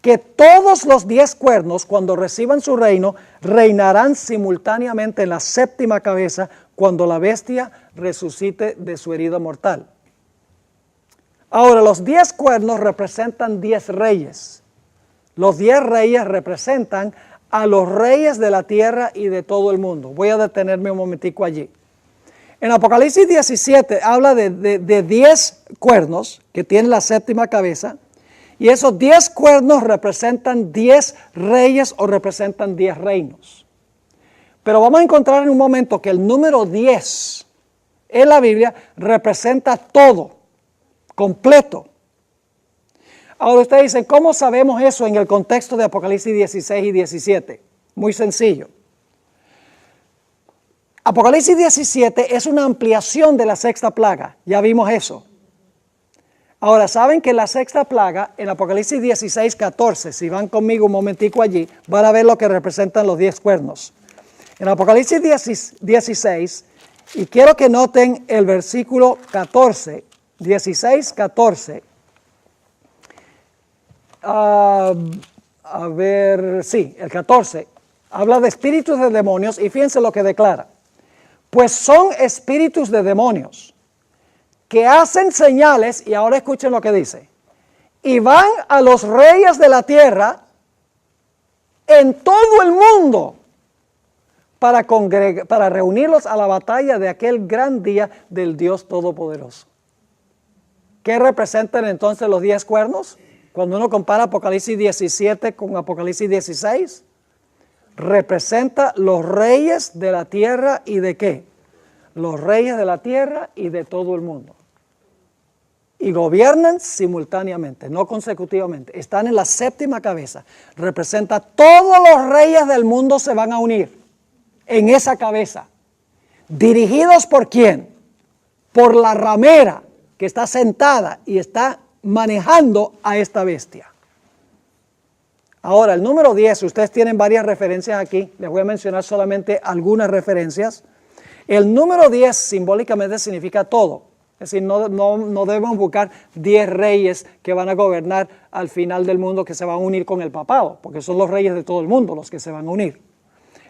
que todos los 10 cuernos, cuando reciban su reino, reinarán simultáneamente en la séptima cabeza, cuando la bestia resucite de su herida mortal. Ahora, los 10 cuernos representan 10 reyes. Los 10 reyes representan a los reyes de la tierra y de todo el mundo. Voy a detenerme un momentico allí. En Apocalipsis 17 habla de 10 cuernos que tienen la séptima cabeza, y esos 10 cuernos representan 10 reyes o representan 10 reinos. Pero vamos a encontrar en un momento que el número 10 en la Biblia representa todo, completo. Ahora ustedes dicen, ¿cómo sabemos eso en el contexto de Apocalipsis 16 y 17? Muy sencillo. Apocalipsis 17 es una ampliación de la sexta plaga, ya vimos eso. Ahora, ¿saben que la sexta plaga en Apocalipsis 16, 14, si van conmigo un momentico allí, van a ver lo que representan los 10 cuernos? En Apocalipsis 16, y quiero que noten el versículo 14, 16, 14. El 14, habla de espíritus de demonios y fíjense lo que declara. Pues son espíritus de demonios que hacen señales, y ahora escuchen lo que dice, y van a los reyes de la tierra en todo el mundo para reunirlos a la batalla de aquel gran día del Dios Todopoderoso. ¿Qué representan entonces los 10 cuernos? Cuando uno compara Apocalipsis 17 con Apocalipsis 16, representa los reyes de la tierra y de ¿qué? Los reyes de la tierra y de todo el mundo. Y gobiernan simultáneamente, no consecutivamente. Están en la séptima cabeza. Representa todos los reyes del mundo se van a unir en esa cabeza. ¿Dirigidos por quién? Por la ramera que está sentada y está manejando a esta bestia. Ahora, el número 10, ustedes tienen varias referencias aquí, les voy a mencionar solamente algunas referencias. El número 10 simbólicamente significa todo, es decir, no debemos buscar 10 reyes que van a gobernar al final del mundo que se van a unir con el papado, porque son los reyes de todo el mundo los que se van a unir.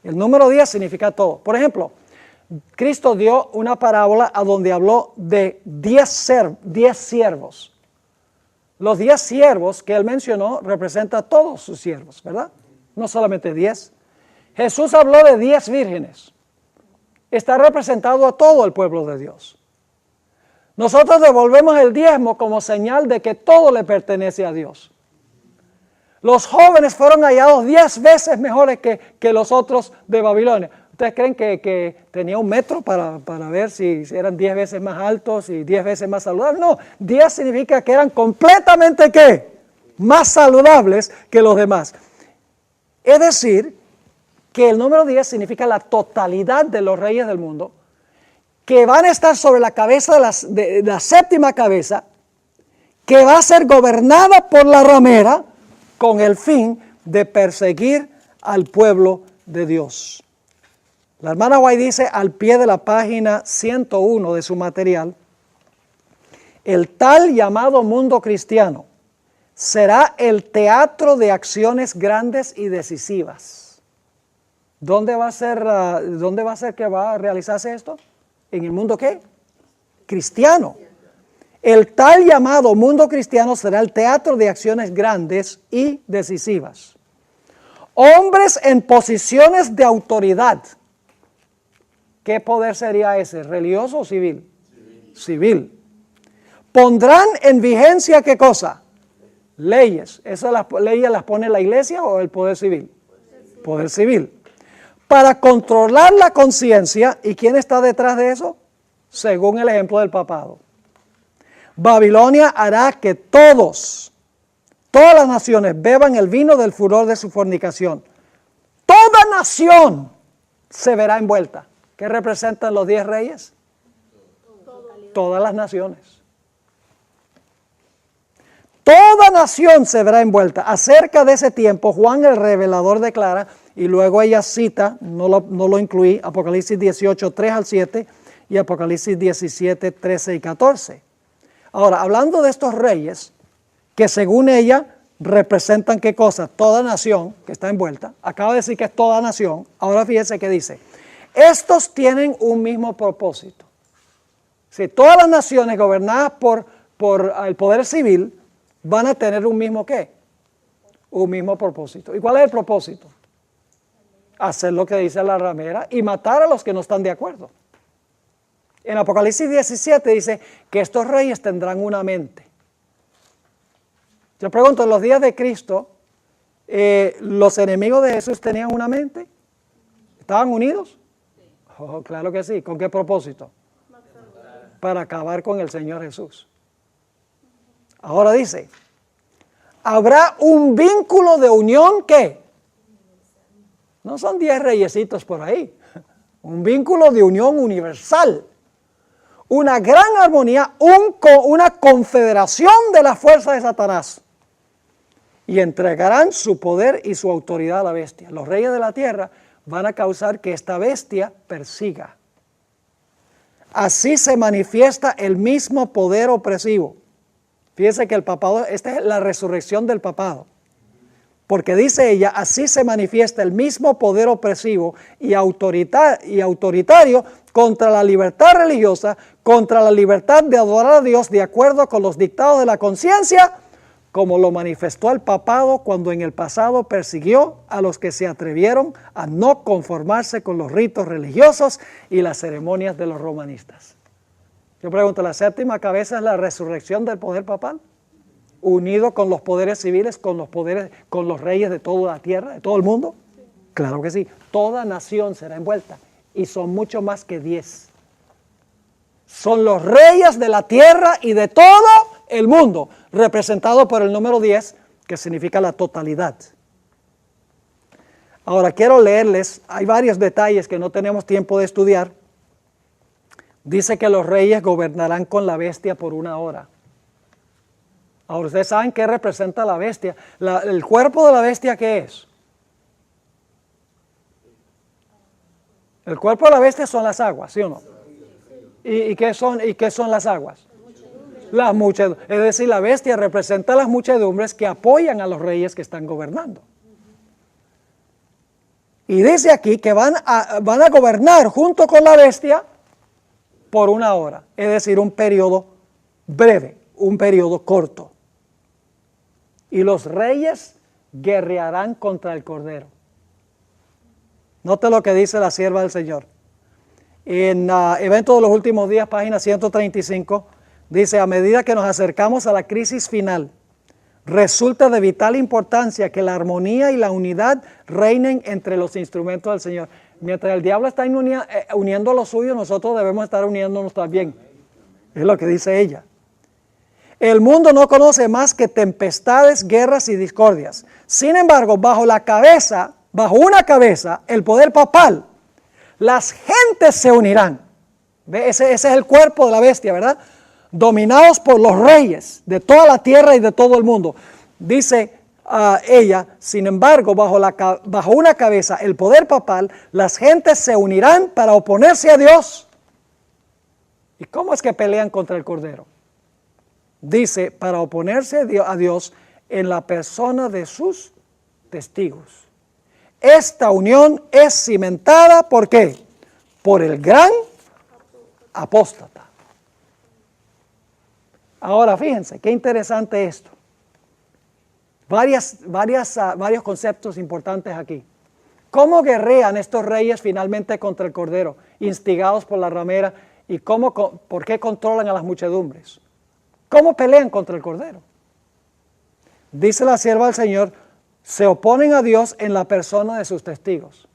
El número 10 significa todo. Por ejemplo, Cristo dio una parábola a donde habló de 10 siervos. Los 10 siervos que él mencionó representan a todos sus siervos, ¿verdad? No solamente 10. Jesús habló de 10 vírgenes. Está representado a todo el pueblo de Dios. Nosotros devolvemos el diezmo como señal de que todo le pertenece a Dios. Los jóvenes fueron hallados 10 veces mejores que los otros de Babilonia. ¿Ustedes creen que tenía un metro para ver si eran 10 veces más altos y 10 veces más saludables? No, 10 significa que eran completamente ¿qué? Más saludables que los demás. Es decir, que el número 10 significa la totalidad de los reyes del mundo, que van a estar sobre la cabeza de la séptima cabeza, que va a ser gobernada por la ramera con el fin de perseguir al pueblo de Dios. La hermana White dice al pie de la página 101 de su material, el tal llamado mundo cristiano será el teatro de acciones grandes y decisivas. ¿Dónde va a ser que va a realizarse esto? ¿En el mundo qué? Cristiano. El tal llamado mundo cristiano será el teatro de acciones grandes y decisivas. Hombres en posiciones de autoridad. ¿Qué poder sería ese? ¿Religioso o civil? Civil. ¿Pondrán en vigencia qué cosa? Leyes. ¿Esas leyes las pone la iglesia o el poder civil? Poder civil. Para controlar la conciencia. ¿Y quién está detrás de eso? Según el ejemplo del papado. Babilonia hará que todas las naciones beban el vino del furor de su fornicación. Toda nación se verá envuelta. ¿Qué representan los 10 reyes? Todas las naciones. Toda nación se verá envuelta. Acerca de ese tiempo, Juan el revelador declara, y luego ella cita, no lo incluí, Apocalipsis 18, 3 al 7 y Apocalipsis 17, 13 y 14. Ahora, hablando de estos reyes, que según ella representan ¿qué cosa? Toda nación que está envuelta. Acaba de decir que es toda nación. Ahora fíjense que dice, estos tienen un mismo propósito. Si todas las naciones gobernadas por el poder civil van a tener un mismo ¿qué? Un mismo propósito. ¿Y cuál es el propósito? Hacer lo que dice la ramera y matar a los que no están de acuerdo. En Apocalipsis 17 dice que estos reyes tendrán una mente. Yo pregunto, en los días de Cristo, ¿los enemigos de Jesús tenían una mente? ¿Estaban unidos? Oh, claro que sí. ¿Con qué propósito? Para acabar con el Señor Jesús. Ahora dice, habrá un vínculo de unión que no son 10 reyesitos por ahí, un vínculo de unión universal, una gran armonía, una confederación de la fuerza de Satanás, y entregarán su poder y su autoridad a la bestia. Los reyes de la tierra van a causar que esta bestia persiga. Así se manifiesta el mismo poder opresivo. Fíjense que el papado, esta es la resurrección del papado. Porque dice ella, así se manifiesta el mismo poder opresivo y autoritario contra la libertad religiosa, contra la libertad de adorar a Dios de acuerdo con los dictados de la conciencia, como lo manifestó el papado cuando en el pasado persiguió a los que se atrevieron a no conformarse con los ritos religiosos y las ceremonias de los romanistas. Yo pregunto, ¿la séptima cabeza es la resurrección del poder papal? Unido con los poderes civiles, con los reyes de toda la tierra, de todo el mundo. Claro que sí, toda nación será envuelta y son mucho más que 10. Son los reyes de la tierra y de todo el mundo, representado por el número 10, que significa la totalidad. Ahora quiero leerles, hay varios detalles que no tenemos tiempo de estudiar. Dice que los reyes gobernarán con la bestia por 1 hora. Ahora ustedes saben qué representa la bestia. El cuerpo de la bestia, ¿qué es? El cuerpo de la bestia son las aguas, ¿sí o no? ¿Y qué son las aguas? Las muchedumbres. Es decir, la bestia representa las muchedumbres que apoyan a los reyes que están gobernando. Y dice aquí que van a gobernar junto con la bestia por 1 hora. Es decir, un periodo breve, un periodo corto. Y los reyes guerrearán contra el Cordero. Note lo que dice la sierva del Señor. En Evento de los Últimos Días, página 135, dice, a medida que nos acercamos a la crisis final, resulta de vital importancia que la armonía y la unidad reinen entre los instrumentos del Señor. Mientras el diablo está uniendo lo suyo, nosotros debemos estar uniéndonos también. Es lo que dice ella. El mundo no conoce más que tempestades, guerras y discordias. Sin embargo, bajo una cabeza, el poder papal, las gentes se unirán. ¿Ve? Ese es el cuerpo de la bestia, ¿verdad? Dominados por los reyes de toda la tierra y de todo el mundo. Dice ella, sin embargo, bajo una cabeza, el poder papal, las gentes se unirán para oponerse a Dios. ¿Y cómo es que pelean contra el Cordero? Dice, para oponerse a Dios en la persona de sus testigos. Esta unión es cimentada, ¿por qué? Por el gran apóstata. Ahora fíjense, qué interesante esto. Varios conceptos importantes aquí. ¿Cómo guerrean estos reyes finalmente contra el Cordero, instigados por la ramera? ¿Y por qué controlan a las muchedumbres? ¿Cómo pelean contra el Cordero? Dice la sierva del Señor, se oponen a Dios en la persona de sus testigos.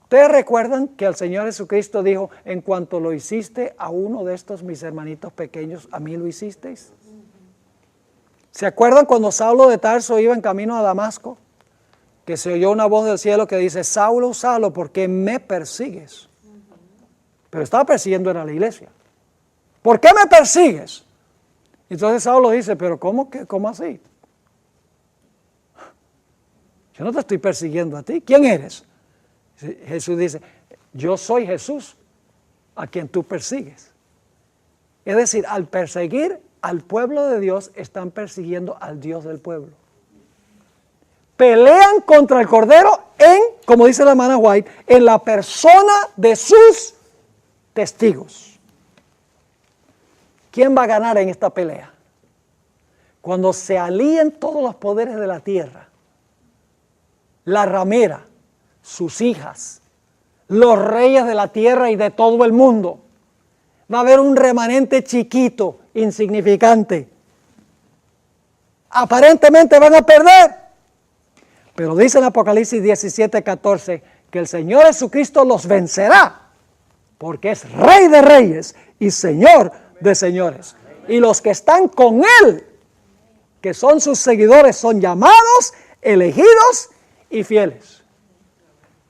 ¿Ustedes recuerdan que el Señor Jesucristo dijo, en cuanto lo hiciste a uno de estos mis hermanitos pequeños, a mí lo hicisteis? ¿Se acuerdan cuando Saulo de Tarso iba en camino a Damasco? Que se oyó una voz del cielo que dice, Saulo, Saulo, ¿por qué me persigues? Pero estaba persiguiendo a la iglesia. ¿Por qué me persigues? Entonces Saulo dice, pero ¿cómo así? Yo no te estoy persiguiendo a ti. ¿Quién eres? Jesús dice, yo soy Jesús a quien tú persigues. Es decir, al perseguir al pueblo de Dios, están persiguiendo al Dios del pueblo. pelean contra el Cordero en, como dice la hermana White, en la persona de sus testigos. ¿Quién va a ganar en esta pelea? Cuando se alíen todos los poderes de la tierra, la ramera, sus hijas, los reyes de la tierra y de todo el mundo. Va a haber un remanente chiquito, insignificante. Aparentemente van a perder. Pero dice en Apocalipsis 17:14 que el Señor Jesucristo los vencerá, porque es Rey de reyes y Señor de señores. Y los que están con Él, que son sus seguidores, son llamados, elegidos y fieles.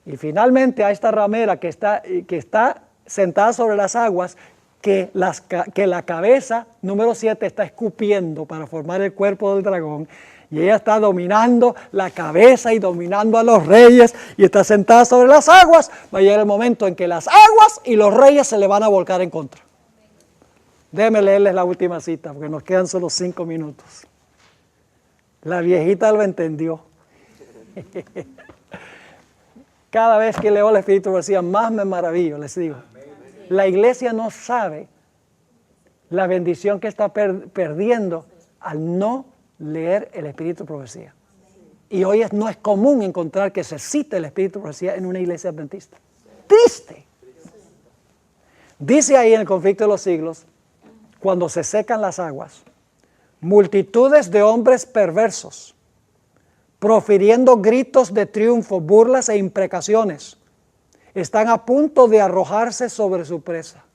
Y finalmente a esta ramera que está sentada sobre las aguas, que la cabeza, número 7, está escupiendo para formar el cuerpo del dragón, y ella está dominando la cabeza y dominando a los reyes, y está sentada sobre las aguas. Va a llegar el momento en que las aguas y los reyes se le van a volcar en contra. Déjenme leerles la última cita, porque nos quedan solo 5 minutos. La viejita lo entendió. Cada vez que leo el Espíritu Profecía, más me maravillo, les digo. La iglesia no sabe la bendición que está perdiendo al no leer el Espíritu Profecía. Y hoy no es común encontrar que se cite el Espíritu Profecía en una iglesia adventista. Triste. Dice ahí en el conflicto de los siglos, cuando se secan las aguas, multitudes de hombres perversos, profiriendo gritos de triunfo, burlas e imprecaciones, están a punto de arrojarse sobre su presa,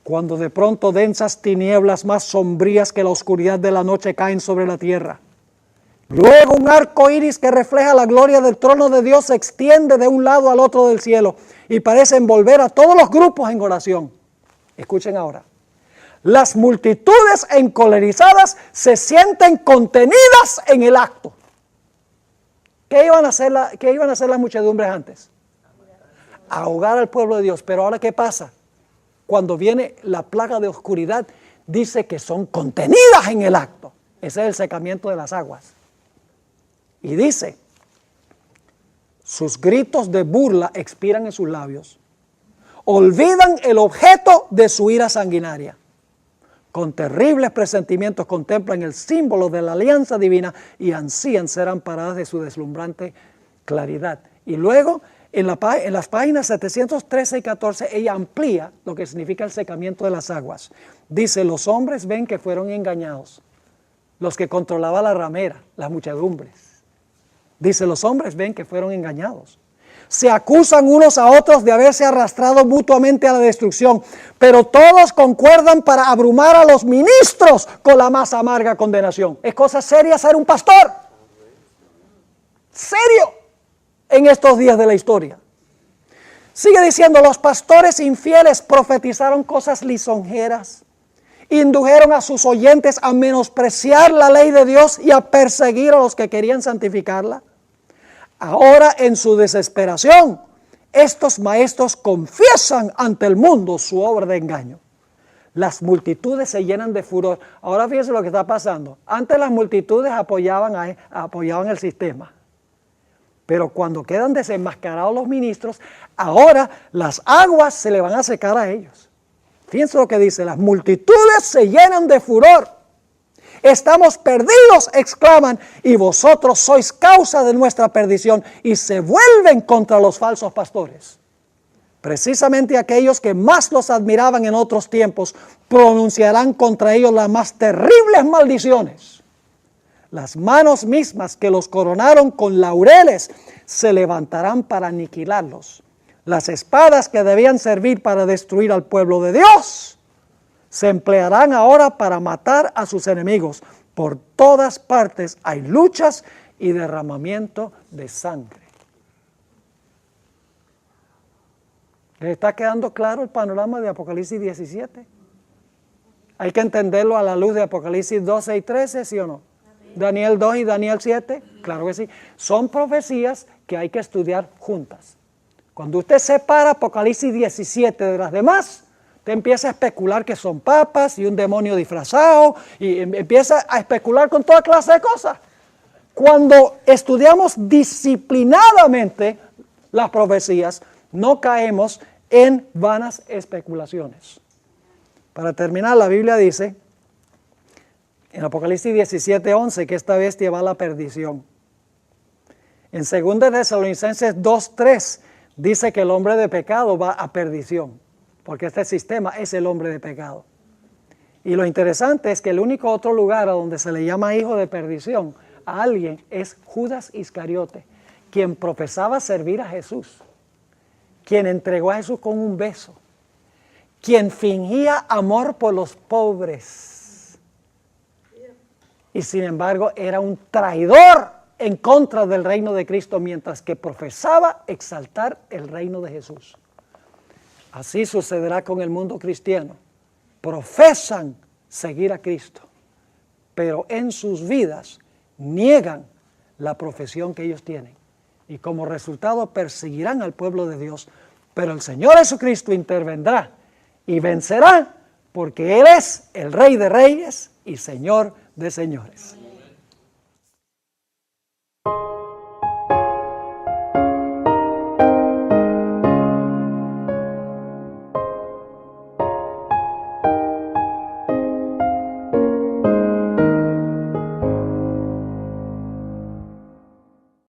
cuando de pronto densas tinieblas más sombrías que la oscuridad de la noche caen sobre la tierra. Luego un arco iris que refleja la gloria del trono de Dios se extiende de un lado al otro del cielo y parece envolver a todos los grupos en oración. Escuchen ahora. Las multitudes encolerizadas se sienten contenidas en el acto. ¿Qué iban a hacer las muchedumbres antes? Ahogar al pueblo de Dios. Pero ahora, ¿qué pasa? Cuando viene la plaga de oscuridad, dice que son contenidas en el acto. Ese es el secamiento de las aguas. Y dice, sus gritos de burla expiran en sus labios. Olvidan el objeto de su ira sanguinaria. Con terribles presentimientos contemplan el símbolo de la alianza divina y ansían ser amparadas de su deslumbrante claridad. Y luego, en las páginas 713 y 14, ella amplía lo que significa el secamiento de las aguas. Dice, los hombres ven que fueron engañados, los que controlaba la ramera, las muchedumbres. Dice, los hombres ven que fueron engañados. Se acusan unos a otros de haberse arrastrado mutuamente a la destrucción, pero todos concuerdan para abrumar a los ministros con la más amarga condenación. Es cosa seria ser un pastor. Serio en estos días de la historia. Sigue diciendo, los pastores infieles profetizaron cosas lisonjeras, indujeron a sus oyentes a menospreciar la ley de Dios y a perseguir a los que querían santificarla. Ahora, en su desesperación, estos maestros confiesan ante el mundo su obra de engaño. Las multitudes se llenan de furor. Ahora fíjense lo que está pasando. Antes las multitudes apoyaban el sistema. Pero cuando quedan desenmascarados los ministros, ahora las aguas se le van a secar a ellos. Fíjense lo que dice, las multitudes se llenan de furor. Estamos perdidos, exclaman, y vosotros sois causa de nuestra perdición, y se vuelven contra los falsos pastores. Precisamente aquellos que más los admiraban en otros tiempos pronunciarán contra ellos las más terribles maldiciones. Las manos mismas que los coronaron con laureles se levantarán para aniquilarlos. Las espadas que debían servir para destruir al pueblo de Dios se emplearán ahora para matar a sus enemigos. Por todas partes hay luchas y derramamiento de sangre. ¿Les está quedando claro el panorama de Apocalipsis 17? Hay que entenderlo a la luz de Apocalipsis 12 y 13, ¿sí o no? Daniel 2 y Daniel 7, claro que sí. Son profecías que hay que estudiar juntas. Cuando usted separa Apocalipsis 17 de las demás, usted empieza a especular que son papas y un demonio disfrazado, y empieza a especular con toda clase de cosas. Cuando estudiamos disciplinadamente las profecías, no caemos en vanas especulaciones. Para terminar, la Biblia dice en Apocalipsis 17:11 que esta bestia va a la perdición. En 2 Tesalonicenses 2:3 dice que el hombre de pecado va a perdición, porque este sistema es el hombre de pecado. Y lo interesante es que el único otro lugar a donde se le llama hijo de perdición a alguien es Judas Iscariote, quien profesaba servir a Jesús, quien entregó a Jesús con un beso, quien fingía amor por los pobres y sin embargo era un traidor en contra del reino de Cristo, mientras que profesaba exaltar el reino de Jesús. Así sucederá con el mundo cristiano. Profesan seguir a Cristo, pero en sus vidas niegan la profesión que ellos tienen y como resultado perseguirán al pueblo de Dios, pero el Señor Jesucristo intervendrá y vencerá, porque Él es el Rey de Reyes y Señor de Señores.